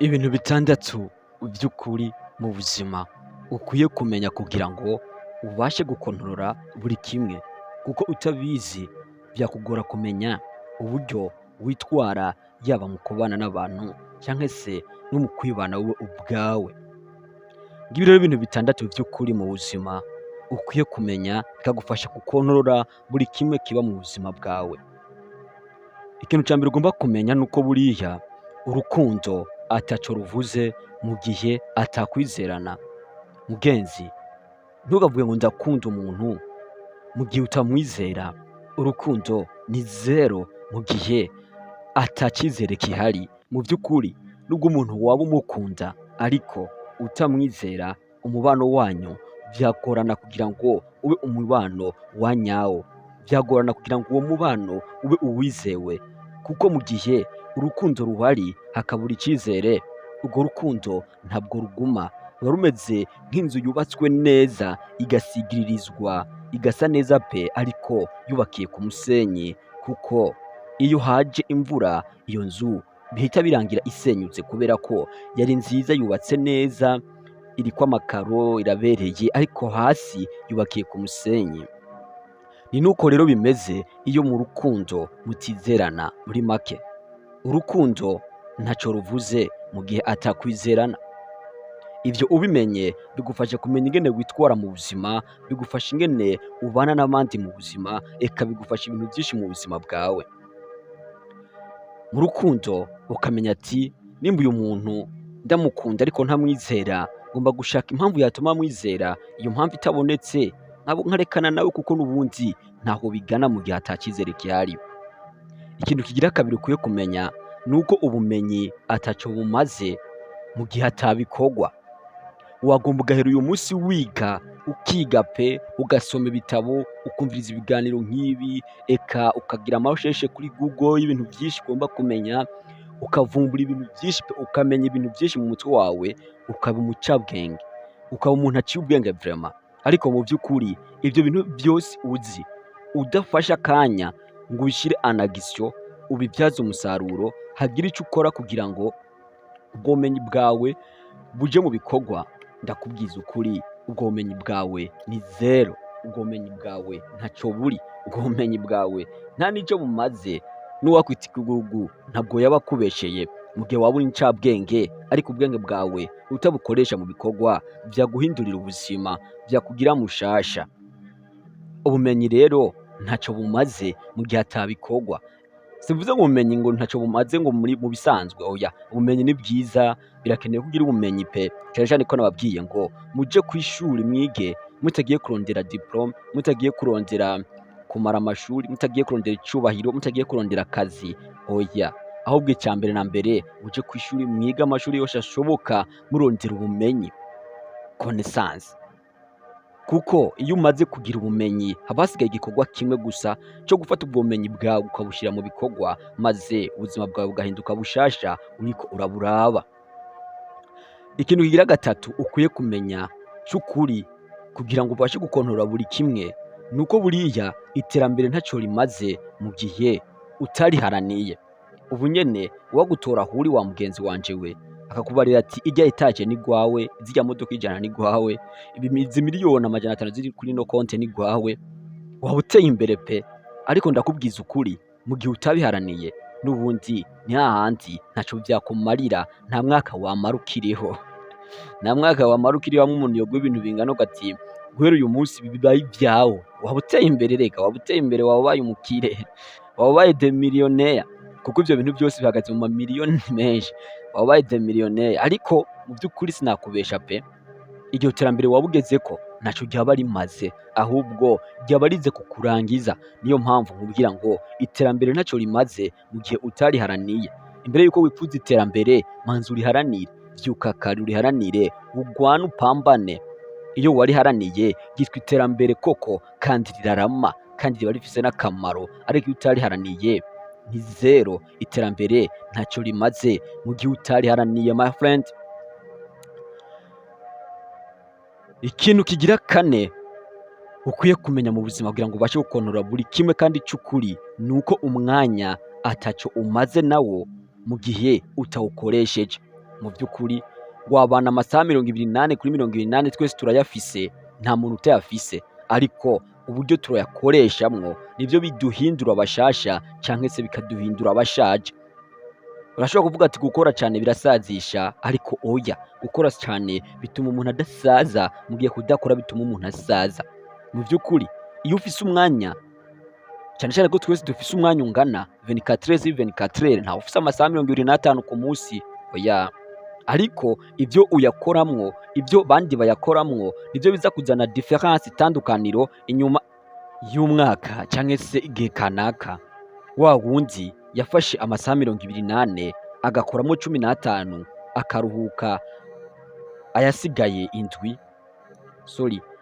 Ibintu bitandatu vy'ukuri mu buzima ukwiye kumenya kugira ngo ubashe gukontorora buri kimwe, kuko utabizi vyakugora kumenya uburyo witwara yaba mu kubana n'abantu canke se no mu kwibana wewe ubwawe. Ngibi rero ibintu bitandatu vy'ukuri mu buzima ukwiye kumenya bikagufasha gukontorora buri kimwe kiba mu buzima bwawe. Ikintu ca mbere ugomba kumenya nuko buriya urukundo ataco ruvuze mu gihe atakwizerana. Mugenzi, ntukavuge ngo ndakunda umuntu mu gihe utamwizera. Urukundo ni zero mu gihe ata cizere gihari. Mu vy'ukuri nubwo umuntu waba umukunda ariko utamwizera, umubano wanyu vyagorana kugira ngo ube umubano wa nyawo. Vyagorana kugira ngo uwo mubano ube uwizewe, kuko mu gihe urukundo ruhari hakabura icizere, urwo rukundo ntabwo ruguma. Ruba rumeze nk'inzu yubatswe neza igasigiririzwa, igasa neza pe, ariko yubakiye ku musenyi, kuko iyo haje imvura iyo nzu bihita birangira isenyutse, kubera ko yari nziza yubatse neza, iriko amakaro, irabereye, ariko hasi yubakiye ku musenyi. Ni nuko rero bimeze iyo mu rukundo mutizerana. Muri make, urukundo ntaco ruvuze mu gihe atakwizerana. Ivyo ubimenye bigufasha kumenya ingene witwara mu buzima, bigufasha ingene ubana n'abandi mu buzima, eka bigufasha ibintu vyinshi mu buzima bwawe. Mu rukundo ukamenya ati nimba uyu muntu ndamukunda ariko ntamwizera, ngomba gushaka impamvu yatuma mwizera. Iyo mpamvu itabonetse nkarekana nawe, kuko n'ubundi ntaho bigana mu gihe ata cizere gihari. Ikintu kigira kabiri ukwiye kumenya nuko ubumenyi ataco bumaze mu gihe atabikorwa. Wagomba ugahera uyu munsi wiga, ukiga pe, ugasoma ibitabo, ukumviriza ibiganiro nk'ibi, eka ukagira amasheshe kuri Google y'ibintu vyinshi ugomba kumenya, ukavumbura ibintu vyinshi pe, ukamenya ibintu vyinshi mu mutwe wawe, ukaba umucabwenge, ukaba umuntu aciye ubwenge vraiment. Ariko mu vy'ukuri ivyo bintu vyose uzi udafashe akanya ngo ubishire en action, ubivyaze umusaruro, hagire ico ukora kugira ngo ubwo bumenyi bwawe buje mu bikorwa, ndakubwiza ukuri ubwo bumenyi bwawe ni zero. Ubwo bumenyi bwawe ntaco buri. Ubwo bumenyi bwawe nta nico bumaze. N'uwakwita ikigugu ntabwo yaba akubesheye mu gihe waba uri incabwenge, ariko ubwenge bwawe utabukoresha mu bikorwa vyaguhindurira ubuzima, vyakugira mushasha. Ubumenyi rero ntaco bumaze mu gihe atabikorwa. Sivuze ngo ubumenyi ngo ntaco bumaze ngo mu bisanzwe, oya, ubumenyi ni bwiza, birakenewe kugira ubumenyi pe. Cane cane ko nababwiye ngo muje kw'ishuri mwige mutagiye kurondera diplome, mutagiye kurondera kumara amashuri, mutagiye kurondera icubahiro, mutagiye kurondera akazi, oya. Ahubwo ica mbere na mbere muje kw'ishuri mwige amashuri yose ashoboka, murondera ubumenyi, connaissance. Kuko iyo umaze kugira ubumenyi haba hasigaye igikorwa kimwe gusa co gufata ubwo bumenyi bwawe ukabushira mu bikorwa, maze ubuzima bwawe bugahinduka bushasha uriko uraburaba. Ikintu kigira gatatu ukwiye kumenya c'ukuri kugira ngo ubashe gukontorora buri kimwe, nuko buriya iterambere ntaco rimaze mu gihe utariharaniye. Ubu nyene uwagutora aho uri wa mugenzi wanje we, akakubarira ati irya etaje ni gwawe, zirya modoka 100 ni gwawe, izi miliyoni 500 ziri kuri no konte ni gwawe, waba uteye imbere pe. Ariko ndakubwiza ukuri mu gihe utabiharaniye, n'ubundi ni hahandi ntaco vyakumarira. Nta mwaka wamara ukiriho, nta mwaka wamara ukiriho. Hamwe umuntu yoguha ibintu bingana ugati guhera uyu munsi bibaye ivyawe, waba uteye imbere rega, waba uteye imbere, waba ubaye umukire, waba ubaye des millionnaires, kuko ivyo bintu byose bihagaze mu mamiliyoni menshi. Waba ubaye des millionnaires, ariko mu vy'ukuri sinakubesha pe, iryo terambere waba ugezeko ntaco ryaba rimaze, ahubwo ryaba rize kukurangiza. Niyo mpamvu nkubwira ngo iterambere ntaco rimaze mu gihe utariharaniye. Imbere yuko wipfuza iterambere, manza uriharanire, vyuka kare uriharanire, ugwane upambane. Iyo wariharaniye ryitwa iterambere koko, kandi rirarama, kandi riba rifise n'akamaro. Ariko iyo utariharaniye ni zero. Iterambere ntaco rimaze mu gihe utariharaniye my friend. Ikintu kigira kane ukwiye kumenya mu buzima kugira ngo ubashe gukontorora buri kimwe kandi c'ukuri, nuko umwanya ataco umaze nawo mu gihe utawukoresheje. mu by'ukuri wabana amasaha 28 kuri 28 twese turayafise, nta muntu utayafise, ariko uburyo turayakoreshamwo nivyo biduhindura abashasha canke se bikaduhindura abashaje. Urashobora kuvuga ati gukora cane birasazisha, ariko oya, gukora cane bituma umuntu adasaza, mu gihe kudakora bituma umuntu asaza. Mu by'ukuri iyo ufise umwanya, cane cane ko twese dufise umwanya ungana 24 sur 24, ntawe ufise amasaha 25 ku musi, oya. Ariko ivyo uyakoramwo, ivyo bandi bayakoramwo nivyo biza kuzana difference, itandukaniro inyuma y'umwaka canke se igihe kanaka. Wa wundi yafashe amasaha 28 agakoramo 15 akaruhuka ayasigaye indwi,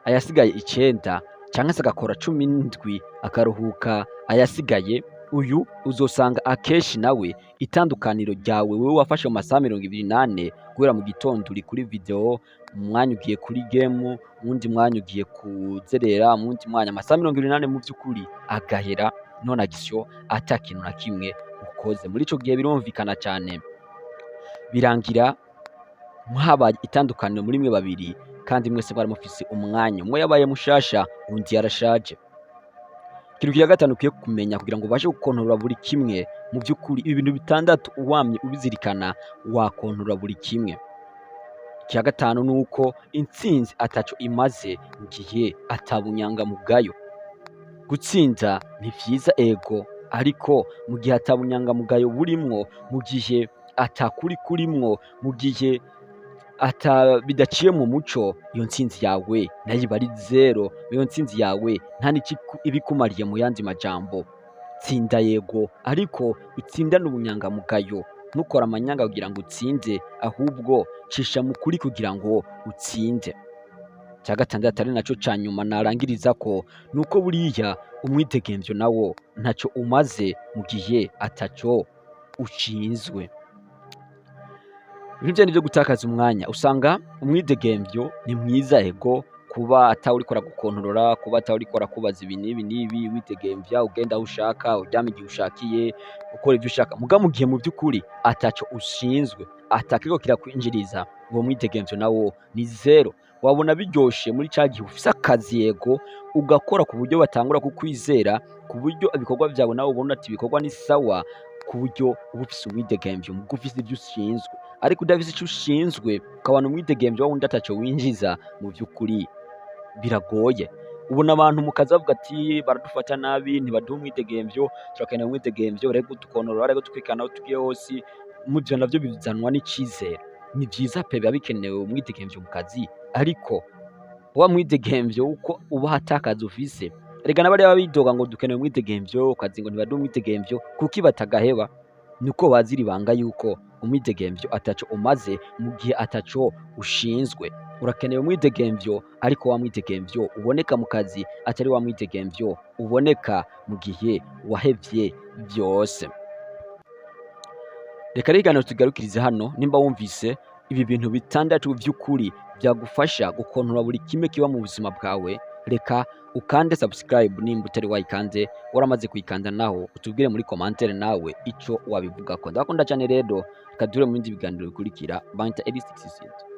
ayasigaye 9 canke se agakora 17 akaruhuka ayasigaye, uyu uzosanga akenshi nawe itandukaniro ryawe wewe wafashe mu masaha 28 guhera mu gitondo uri kuri video, mu mwanya ugiye kuri game, uwundi mwanya ugiye kuzerera, mu wundi mwanya amasaha 28 mu by'ukuri agahera none agisyo ata kintu na kimwe ukoze. Muri ico gihe birumvikana cane, birangira habaye itandukaniro muri mwe babiri, kandi mwese mwari mufise umwanya, umwe yabaye mushasha uwundi yarashaje. Ikintu kya gatanu ukwiye kumenya kugira ngo ubashe gukontorora buri kimwe, mu by'ukuri ibi bintu bitandatu uwamye ubizirikana wakontorora buri kimwe. Icya gatanu nuko intsinzi ataco imaze mu gihe atabunyangamugayo. Gutsinda ni vyiza ego, ariko mu gihe atabunyangamugayo burimwo, mu gihe atakuri kurimwo, mu gihe bidaciye mu muco, iyo ntsinzi yawe nayo iba ari zero. Iyo ntsinzi yawe nta n'iki ibikumariye. Mu yandi majambo, tsinda yego, ariko utsindane ubunyangamugayo. Ntukore amanyanga kugira ngo utsinde, ahubwo cisha mu kuri kugira ngo utsinde. Icya gatandatu ari naco ca nyuma narangirizako, nuko buriya umwidegemvyo nawo ntaco umaze mu gihe ataco ushinzwe. Ibintu vyo gutakaza umwanya, usanga umwidegemvyo ni mwiza ego, kuba atawe uriko aragukontorora, kuba atawe uriko arakubaza ibi n'ibi n'ibi, widegemvya ugenda aho ushaka, uryama igihe ushakiye, ukora ivyo ushaka. Muga mu gihe mu by'ukuri ataco ushinzwe, atakiriko kirakwinjiriza, uwo mwidegemvyo nawo ni zero. Wabona biryoshe muri ca gihe ufise akazi yego, ugakora ku buryo batangura kukwizera, ku buryo ibikorwa vyawe nawe ubona ati ibikorwa ni sawa, ku buryo uba ufise umwidegemvyo, muga ufise ivyo ushinzwe. Ariko udafise ico ushinzwe ukabana umwidegemvyo wundi ataco winjiza, mu by'ukuri biragoye. Ubona abantu mu kazi bavuga ati baradufata nabi, ntibaduha umwidegemvyo, turakeneye umwidegemvyo, bareke kudukontorora, bareke kutwirukana aho tugiye hose. Ivyo navyo bizanwa n'icizere. Ni vyiza pe, biba bikenewe umwidegemvyo mu kazi, ariko wa mwidegemvyo uko uba hatakaza ufise. Erega n'abariya bidoga ngo dukeneye umwidegemvyo, kazi ngo ntibaduha umwidegemvyo, kuki batagaheba? Nuko bazira ibanga yuko umwidegemvyo ataco umaze mu gihe ataco ushinzwe. Urakeneye umwidegemvyo, ariko wa mwidegemvyo uboneka mu kazi, atari wa mwidegemvyo uboneka mu gihe wahevye vyose. Reka ikiganiro tugarukirize hano. Nimba wumvise ibi bintu bitandatu vy'ukuri byagufasha gukontorora buri kimwe kiba mu buzima bwawe, reka ukande subscribe nimba utari wayikande. Waramaze kuyikanda naho utubwire muri commentaire nawe ico wabivugako. Ndakunda cyane rero, reka duhure mu bindi biganiro bikurikira. Banta Eli 66.